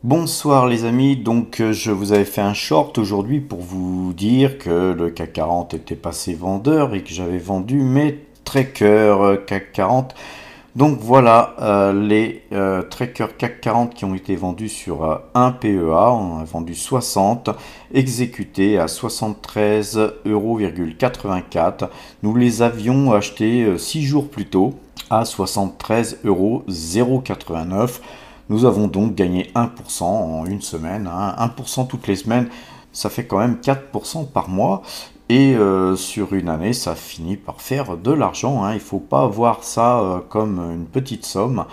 Bonsoir les amis, je vous avais fait un short aujourd'hui pour vous dire que le CAC 40 était passé vendeur et que j'avais vendu mes trackers CAC 40. Donc voilà les trackers CAC 40 qui ont été vendus sur un PEA, on a vendu 60, exécutés à 73,84 €. Nous les avions achetés 6 jours plus tôt à 73,089 €. Nous avons donc gagné 1% en une semaine, hein. 1% toutes les semaines, ça fait quand même 4% par mois. Et sur une année, ça finit par faire de l'argent, hein. Il ne faut pas voir ça comme une petite somme.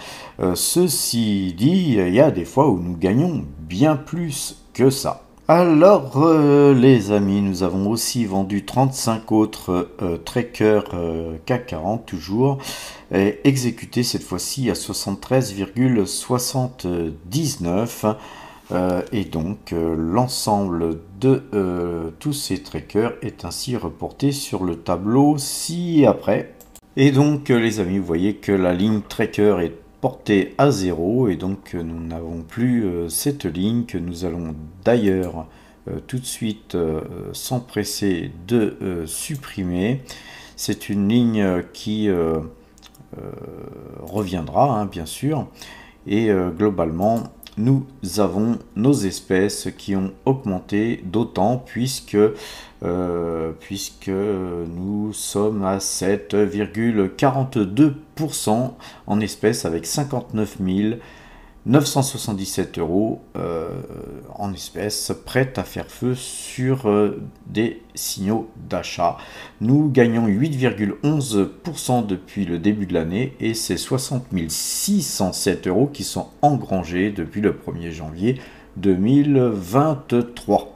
Ceci dit, il y a des fois où nous gagnons bien plus que ça. Alors les amis, nous avons aussi vendu 35 autres trackers CAC 40 toujours, exécutés cette fois-ci à 73,79 €. Et donc l'ensemble de tous ces trackers est ainsi reporté sur le tableau ci-après. Et donc les amis, vous voyez que la ligne tracker est portée à 0 et donc nous n'avons plus cette ligne que nous allons d'ailleurs tout de suite s'empresser de supprimer. C'est une ligne qui reviendra, hein, bien sûr, et globalement nous avons nos espèces qui ont augmenté d'autant puisque nous sommes à 7,42% en espèces avec 59 977 € en espèces prêtes à faire feu sur des signaux d'achat. Nous gagnons 8,11% depuis le début de l'année et c'est 60 607 € qui sont engrangés depuis le 1er janvier 2023.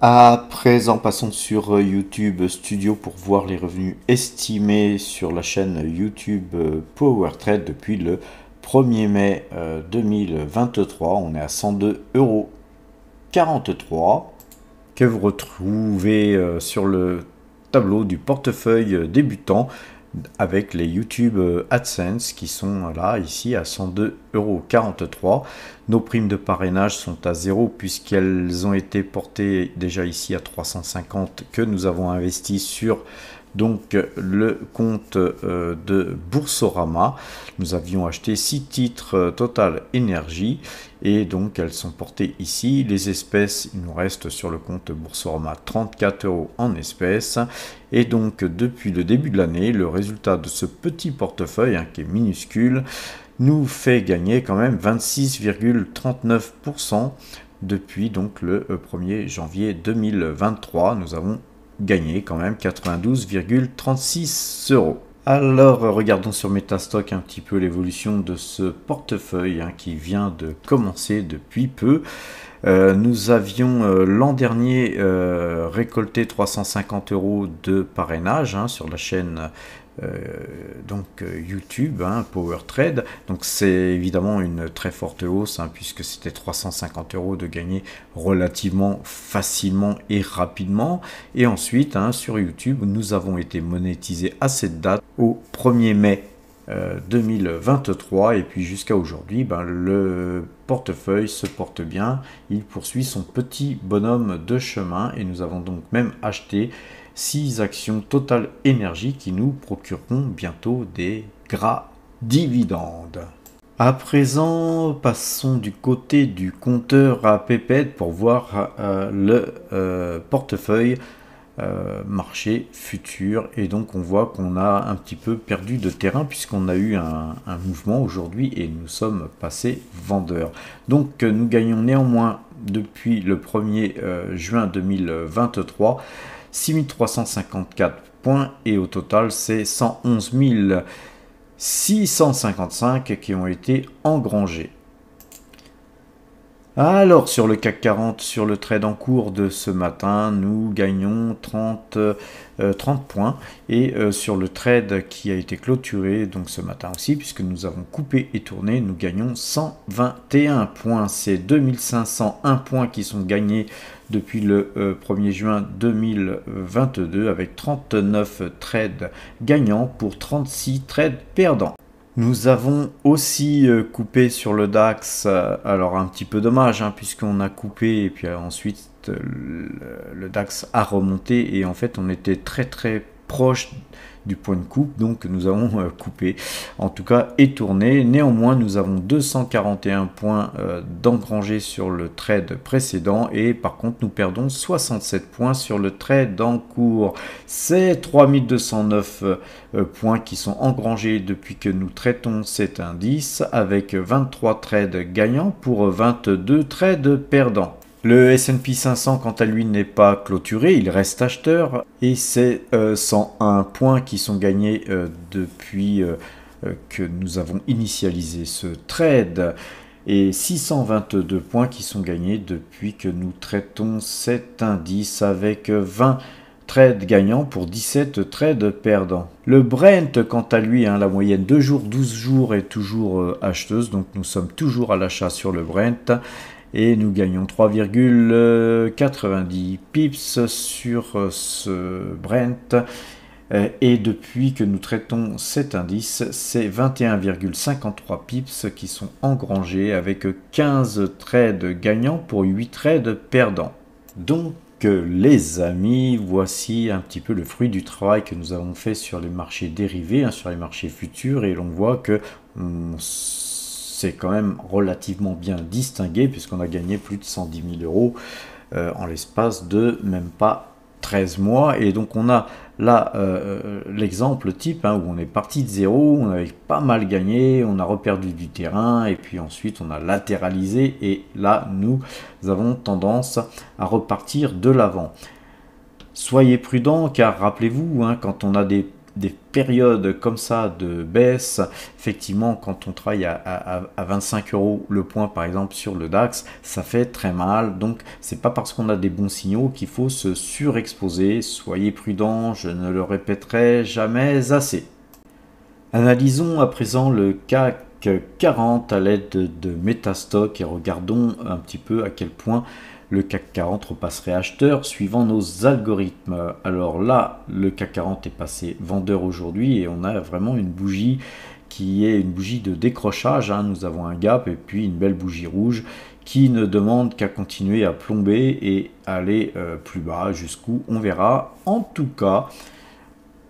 À présent, passons sur YouTube Studio pour voir les revenus estimés sur la chaîne YouTube Power Trade depuis le 1er mai 2023. On est à 102,43 € que vous retrouvez sur le tableau du portefeuille débutant avec les YouTube AdSense qui sont là, ici à 102,43 €. Nos primes de parrainage sont à 0 puisqu'elles ont été portées déjà ici à 350 que nous avons investi sur donc le compte de Boursorama. Nous avions acheté 6 titres Total Énergie et donc elles sont portées ici. Les espèces, il nous reste sur le compte Boursorama 34 € en espèces. Et donc depuis le début de l'année, le résultat de ce petit portefeuille, hein, qui est minuscule, nous fait gagner quand même 26,39% depuis donc le 1er janvier 2023. Nous avons gagné quand même 92,36 €. Alors regardons sur Metastock un petit peu l'évolution de ce portefeuille, hein, qui vient de commencer depuis peu. Nous avions l'an dernier récolté 350 € de parrainage, hein, sur la chaîne YouTube, hein, Power Trade. Donc c'est évidemment une très forte hausse, hein, puisque c'était 350 € de gagner relativement facilement et rapidement. Et ensuite, hein, sur YouTube, nous avons été monétisés à cette date au 1er mai 2023 et puis jusqu'à aujourd'hui, le portefeuille se porte bien, il poursuit son petit bonhomme de chemin et nous avons donc même acheté 6 actions Total Énergie qui nous procureront bientôt des gras dividendes. À présent, passons du côté du compteur à pépette pour voir le portefeuille marché futur, et donc on voit qu'on a un petit peu perdu de terrain puisqu'on a eu un mouvement aujourd'hui et nous sommes passés vendeurs. Donc nous gagnons néanmoins depuis le 1er juin 2023 6354 points et au total c'est 111 655 qui ont été engrangés. Alors sur le CAC 40, sur le trade en cours de ce matin, nous gagnons 30 points et sur le trade qui a été clôturé donc ce matin aussi, puisque nous avons coupé et tourné, nous gagnons 121 points. C'est 2501 points qui sont gagnés depuis le 1er juin 2022 avec 39 trades gagnants pour 36 trades perdants. Nous avons aussi coupé sur le DAX, alors un petit peu dommage, hein, puisqu'on a coupé et puis ensuite le DAX a remonté et en fait on était très proche du point de coupe, donc nous avons coupé, en tout cas et tourné. Néanmoins, nous avons 241 points d'engrangés sur le trade précédent et par contre nous perdons 67 points sur le trade en cours. C'est 3209 points qui sont engrangés depuis que nous traitons cet indice, avec 23 trades gagnants pour 22 trades perdants. Le S&P 500, quant à lui, n'est pas clôturé, il reste acheteur et c'est 101 points qui sont gagnés depuis que nous avons initialisé ce trade et 622 points qui sont gagnés depuis que nous traitons cet indice, avec 20 trades gagnants pour 17 trades perdants. Le Brent, quant à lui, la moyenne 2 jours, 12 jours est toujours acheteuse, donc nous sommes toujours à l'achat sur le Brent. Et nous gagnons 3,90 pips sur ce Brent. Et depuis que nous traitons cet indice, c'est 21,53 pips qui sont engrangés, avec 15 trades gagnants pour 8 trades perdants. Donc les amis, voici un petit peu le fruit du travail que nous avons fait sur les marchés dérivés, sur les marchés futurs, et l'on voit que c'est quand même relativement bien distingué puisqu'on a gagné plus de 110 000 euros en l'espace de même pas 13 mois. Et donc on a là l'exemple type où on est parti de zéro, on avait pas mal gagné, on a reperdu du terrain et puis ensuite on a latéralisé et là nous avons tendance à repartir de l'avant. Soyez prudents car rappelez-vous, quand on a des périodes comme ça de baisse, effectivement quand on travaille à 25 euros le point par exemple sur le DAX, ça fait très mal. Donc c'est pas parce qu'on a des bons signaux qu'il faut se surexposer. Soyez prudents, je ne le répéterai jamais assez. Analysons à présent le CAC 40 à l'aide de Metastock et regardons un petit peu à quel point le CAC 40 repasserait acheteur suivant nos algorithmes. Alors là, le CAC 40 est passé vendeur aujourd'hui et on a vraiment une bougie qui est une bougie de décrochage. Nous avons un gap et puis une belle bougie rouge qui ne demande qu'à continuer à plomber et aller plus bas, jusqu'où on verra. En tout cas,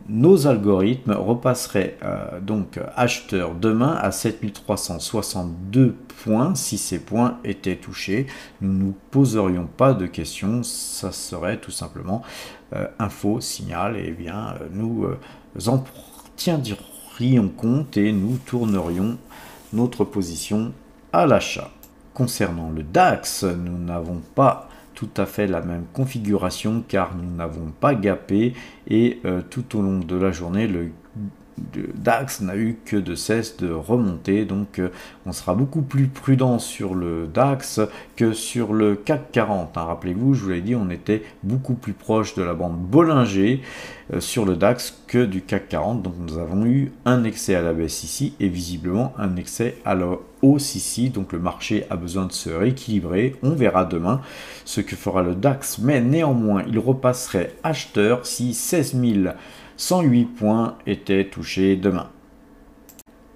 nos algorithmes repasseraient donc acheteur demain à 7362 points. Si ces points étaient touchés, nous ne nous poserions pas de questions, ça serait tout simplement un faux signal, et bien nous en tiendrions compte et nous tournerions notre position à l'achat. Concernant le DAX, nous n'avons pas tout à fait la même configuration car nous n'avons pas gapé et tout au long de la journée le DAX n'a eu que de cesse de remonter, donc on sera beaucoup plus prudent sur le DAX que sur le CAC 40. Rappelez-vous, je vous l'ai dit, on était beaucoup plus proche de la bande Bollinger sur le DAX que du CAC 40, donc nous avons eu un excès à la baisse ici et visiblement un excès à la hausse ici, donc le marché a besoin de se rééquilibrer. On verra demain ce que fera le DAX, mais néanmoins il repasserait acheteur si 16 108 points étaient touchés demain.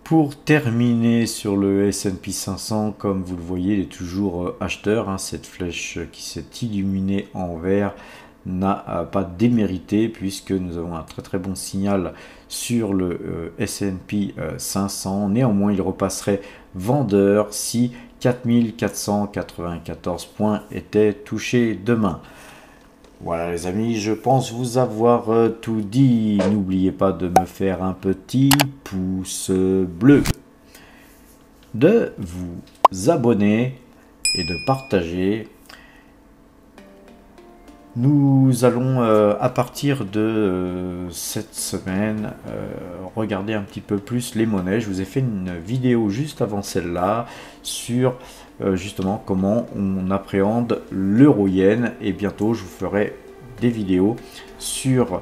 Pour terminer sur le S&P 500, comme vous le voyez, il est toujours acheteur. Cette flèche qui s'est illuminée en vert n'a pas démérité puisque nous avons un très bon signal sur le S&P 500. Néanmoins, il repasserait vendeur si 4494 points étaient touchés demain. Voilà les amis, je pense vous avoir tout dit. N'oubliez pas de me faire un petit pouce bleu, de vous abonner et de partager. Nous allons à partir de cette semaine regarder un petit peu plus les monnaies. Je vous ai fait une vidéo juste avant celle-là sur justement comment on appréhende l'euro-yen, et bientôt je vous ferai des vidéos sur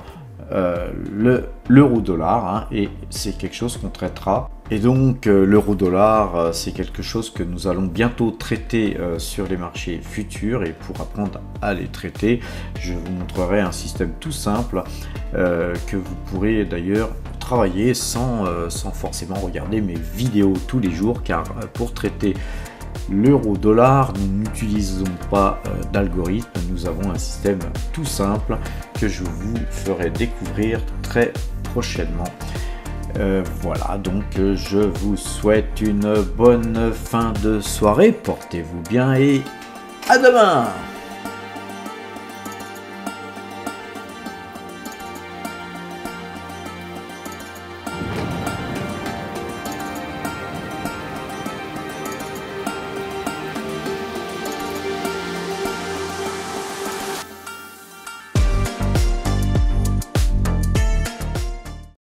l'euro-dollar et c'est quelque chose qu'on traitera. Et donc l'euro-dollar, c'est quelque chose que nous allons bientôt traiter sur les marchés futurs, et pour apprendre à les traiter, je vous montrerai un système tout simple que vous pourrez d'ailleurs travailler sans forcément regarder mes vidéos tous les jours, car pour traiter l'euro-dollar, nous n'utilisons pas d'algorithme, nous avons un système tout simple que je vous ferai découvrir très prochainement. Voilà, donc je vous souhaite une bonne fin de soirée, portez-vous bien et à demain!